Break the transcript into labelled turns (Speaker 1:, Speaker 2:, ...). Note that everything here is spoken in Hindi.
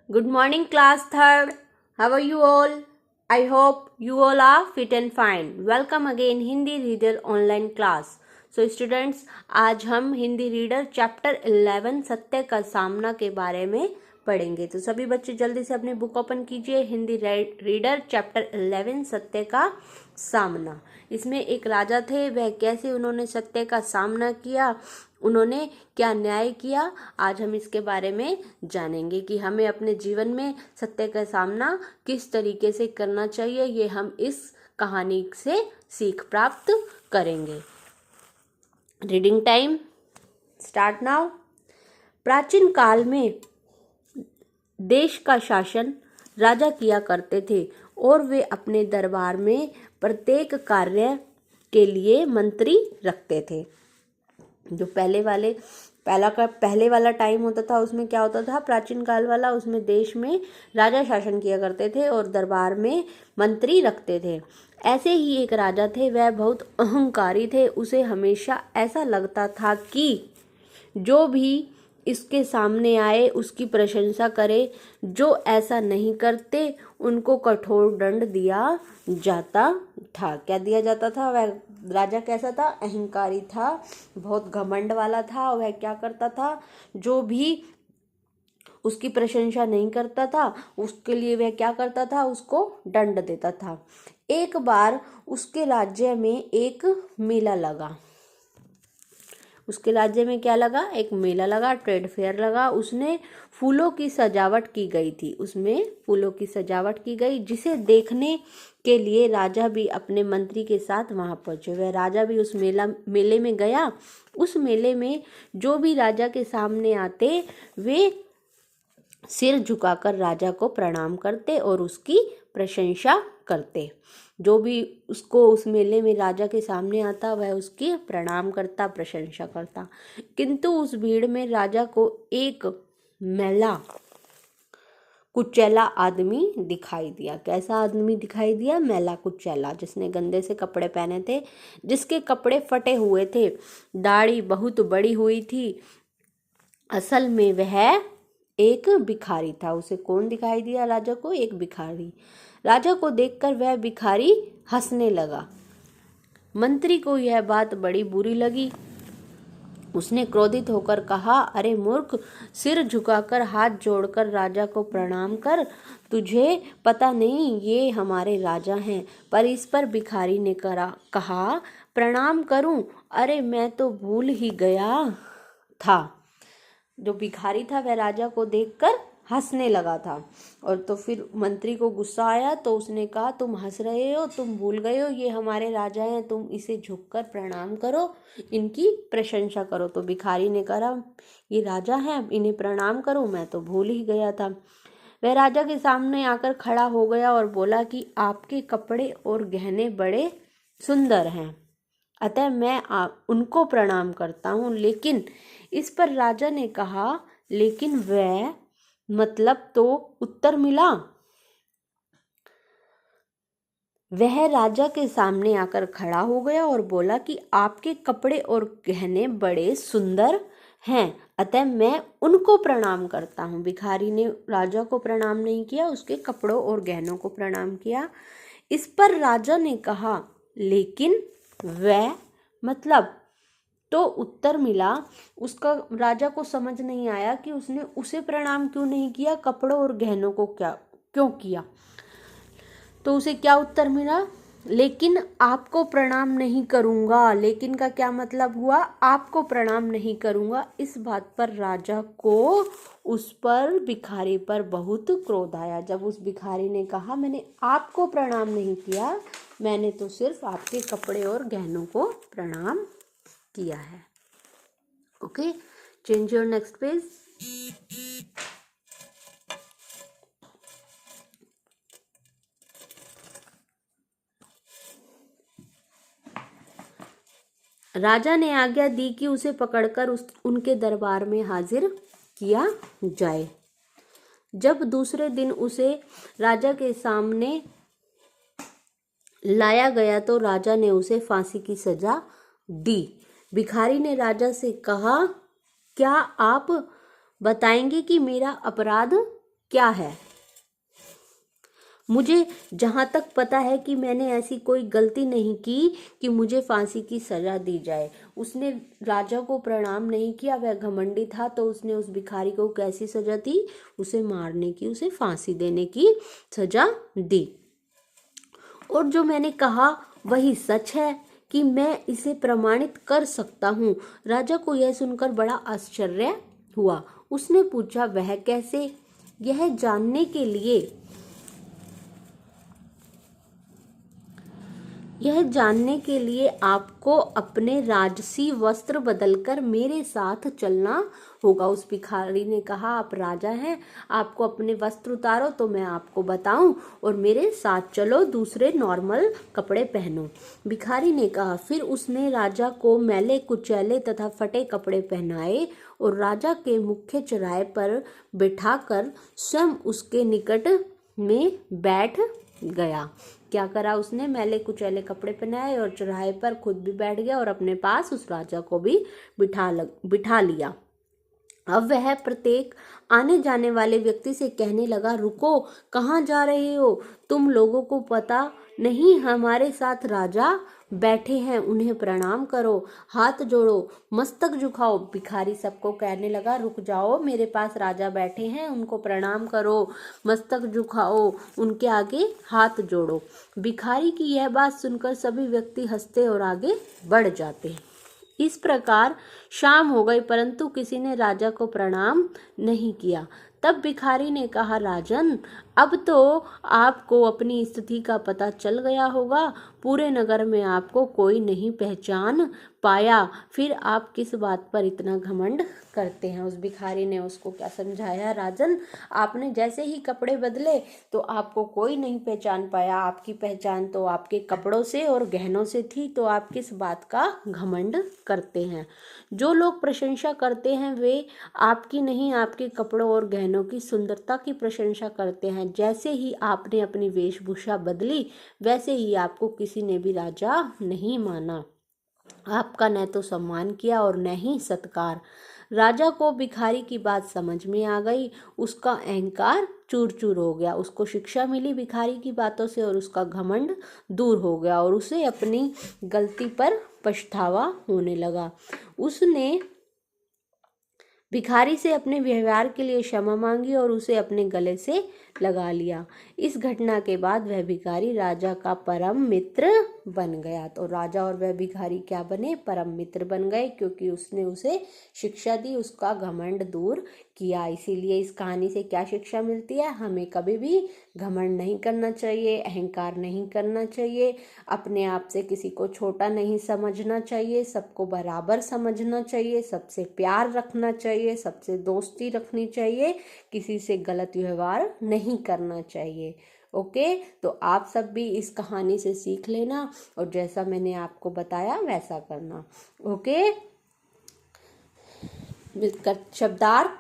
Speaker 1: Good morning, class third. How are you all? I hope you all are fit and fine. Welcome again Hindi Reader online class. So students, आज हम हिंदी रीडर चैप्टर 11 सत्य का सामना के बारे में पढ़ेंगे। तो सभी बच्चे जल्दी से अपने बुक ओपन कीजिए। हिंदी रीडर चैप्टर 11 सत्य का सामना। इसमें एक राजा थे, वह कैसे उन्होंने सत्य का सामना किया, उन्होंने क्या न्याय किया, आज हम इसके बारे में जानेंगे कि हमें अपने जीवन में सत्य का सामना किस तरीके से करना चाहिए। ये हम इस कहानी से सीख प्राप्त करेंगे। Reading time start now. प्राचीन काल में देश का शासन राजा किया करते थे और वे अपने दरबार में प्रत्येक कार्य के लिए मंत्री रखते थे। जो पहले वाला टाइम होता था उसमें क्या होता था, प्राचीन काल वाला, उसमें देश में राजा शासन किया करते थे और दरबार में मंत्री रखते थे। ऐसे ही एक राजा थे, वह बहुत अहंकारी थे। उसे हमेशा ऐसा लगता था कि जो भी इसके सामने आए उसकी प्रशंसा करे, जो ऐसा नहीं करते उनको कठोर दंड दिया जाता था। क्या दिया जाता था? वह राजा कैसा था? अहंकारी था, बहुत घमंड वाला था। वह क्या करता था, जो भी उसकी प्रशंसा नहीं करता था उसके लिए वह क्या करता था, उसको दंड देता था। एक बार उसके राज्य में एक मेला लगा। उसके राज्य में क्या लगा? एक मेला लगा, ट्रेड फेयर लगा। उसमें फूलों की सजावट की गई थी, उसमें फूलों की सजावट की गई, जिसे देखने के लिए राजा भी अपने मंत्री के साथ वहां पहुंचे। वह राजा भी उस मेले में गया। उस मेले में जो भी राजा के सामने आते वे सिर झुकाकर राजा को प्रणाम करते और उसकी प्रशंसा करते। जो भी उसको उस मेले में राजा के सामने आता वह उसकी प्रणाम करता, प्रशंसा करता। किंतु उस भीड़ में राजा को एक मैला कुचैला आदमी दिखाई दिया। कैसा आदमी दिखाई दिया? मैला कुचैला, जिसने गंदे से कपड़े पहने थे, जिसके कपड़े फटे हुए थे, दाढ़ी बहुत बड़ी हुई थी। असल में वह एक भिखारी था। उसे कौन दिखाई दिया? राजा को एक भिखारी। राजा को देखकर वह भिखारी हंसने लगा। मंत्री को यह बात बड़ी बुरी लगी। उसने क्रोधित होकर कहा, अरे मूर्ख, सिर झुकाकर हाथ जोड़कर राजा को प्रणाम कर। तुझे पता नहीं ये हमारे राजा हैं। पर इस पर भिखारी ने कहा, प्रणाम करूं? अरे मैं तो भूल ही गया था। जो भिखारी था वह राजा को देखकर हंसने लगा था। और तो फिर मंत्री को गुस्सा आया तो उसने कहा, तुम हंस रहे हो, तुम भूल गए हो ये हमारे राजा हैं, तुम इसे झुककर प्रणाम करो, इनकी प्रशंसा करो। तो भिखारी ने कहा, ये राजा हैं, इन्हें प्रणाम करो, मैं तो भूल ही गया था। वह राजा के सामने आकर खड़ा हो गया और बोला कि आपके कपड़े और गहने बड़े सुंदर हैं, अतः मैं उनको प्रणाम करता हूँ। लेकिन इस पर राजा ने कहा, लेकिन वह मतलब तो उत्तर मिला। वह राजा के सामने आकर खड़ा हो गया और बोला कि आपके कपड़े और गहने बड़े सुंदर हैं, अतः मैं उनको प्रणाम करता हूँ। भिखारी ने राजा को प्रणाम नहीं किया, उसके कपड़ों और गहनों को प्रणाम किया। इस पर राजा ने कहा, लेकिन वह मतलब तो उत्तर मिला। उसका राजा को समझ नहीं आया कि उसने उसे प्रणाम क्यों नहीं किया, कपड़ों और गहनों को क्यों किया। तो उसे क्या उत्तर मिला? लेकिन आपको प्रणाम नहीं करूंगा। लेकिन का क्या मतलब हुआ? आपको प्रणाम नहीं करूंगा। इस बात पर राजा को उस पर भिखारी पर बहुत क्रोध आया। जब उस भिखारी ने कहा, मैंने आपको प्रणाम नहीं किया, मैंने तो सिर्फ आपके कपड़े और गहनों को प्रणाम किया है। Okay, change your next page. राजा ने आज्ञा दी कि उसे पकड़कर उनके दरबार में हाजिर किया जाए। जब दूसरे दिन उसे राजा के सामने लाया गया तो राजा ने उसे फांसी की सजा दी। भिखारी ने राजा से कहा, क्या आप बताएंगे कि मेरा अपराध क्या है? मुझे जहाँ तक पता है कि मैंने ऐसी कोई गलती नहीं की कि मुझे फांसी की सजा दी जाए। उसने राजा को प्रणाम नहीं किया, वह घमंडी था, तो उसने उस भिखारी को कैसी सजा दी? उसे मारने की, उसे फांसी देने की सजा दी। और जो मैंने कहा वही सच है कि मैं इसे प्रमाणित कर सकता हूँ। राजा को यह सुनकर बड़ा आश्चर्य हुआ। उसने पूछा, वह कैसे? यह जानने के लिए आपको अपने राजसी वस्त्र बदलकर मेरे साथ चलना होगा। उस भिखारी ने कहा, आप राजा हैं, आपको अपने वस्त्र उतारो तो मैं आपको बताऊं, और मेरे साथ चलो, दूसरे नॉर्मल कपड़े पहनो। भिखारी ने कहा। फिर उसने राजा को मैले कुचैले तथा फटे कपड़े पहनाए और राजा के मुख्य चौराहे पर बिठाकर स्वयं उसके निकट में बैठ गया। क्या करा उसने? मैले कुचैले कपड़े पहनाए और चौराहे पर खुद भी बैठ गया और अपने पास उस राजा को भी बिठा लिया। अब वह प्रत्येक आने जाने वाले व्यक्ति से कहने लगा, रुको, कहाँ जा रहे हो? तुम लोगों को पता नहीं हमारे साथ राजा बैठे हैं, उन्हें प्रणाम करो, हाथ जोड़ो, मस्तक झुकाओ। भिखारी सबको कहने लगा, रुक जाओ, मेरे पास राजा बैठे हैं, उनको प्रणाम करो, मस्तक झुकाओ, उनके आगे हाथ जोड़ो। भिखारी की यह बात सुनकर सभी व्यक्ति हंसते और आगे बढ़ जाते। इस प्रकार शाम हो गई, परंतु किसी ने राजा को प्रणाम नहीं किया। तब भिखारी ने कहा, राजन, अब तो आपको अपनी स्थिति का पता चल गया होगा। पूरे नगर में आपको कोई नहीं पहचान पाया, फिर आप किस बात पर इतना घमंड करते हैं? उस भिखारी ने उसको क्या समझाया, राजन, आपने जैसे ही कपड़े बदले तो आपको कोई नहीं पहचान पाया। आपकी पहचान तो आपके कपड़ों से और गहनों से थी, तो आप किस बात का घमंड करते हैं? जो लोग प्रशंसा करते हैं वे आपकी नहीं, आपके कपड़ों और गहनों की सुंदरता की प्रशंसा करते हैं। जैसे ही आपने अपनी वेशभूषा बदली, वैसे ही आपको किसी ने भी राजा नहीं माना। आपका न तो सम्मान किया और न ही सत्कार। राजा को भिखारी की बात समझ में आ गई। उसका अहंकार चूर चूर हो गया। उसको शिक्षा मिली भिखारी की बातों से और उसका घमंड दूर हो गया और उसे अपनी गलती पर पछतावा होने लगा। उसने भिखारी से अपने व्यवहार के लिए क्षमा मांगी और उसे अपने गले से लगा लिया। इस घटना के बाद वह भिखारी राजा का परम मित्र बन गया। तो राजा और वह भिखारी क्या बने? परम मित्र बन गए, क्योंकि उसने उसे शिक्षा दी, उसका घमंड दूर किया। इसीलिए इस कहानी से क्या शिक्षा मिलती है? हमें कभी भी घमंड नहीं करना चाहिए, अहंकार नहीं करना चाहिए, अपने आप से किसी को छोटा नहीं समझना चाहिए, सबको बराबर समझना चाहिए, सबसे प्यार रखना चाहिए, सबसे दोस्ती रखनी चाहिए, किसी से गलत व्यवहार नहीं करना चाहिए। ओके, तो आप सब भी इस कहानी से सीख लेना और जैसा मैंने आपको बताया वैसा करना। ओके, शब्दार्थ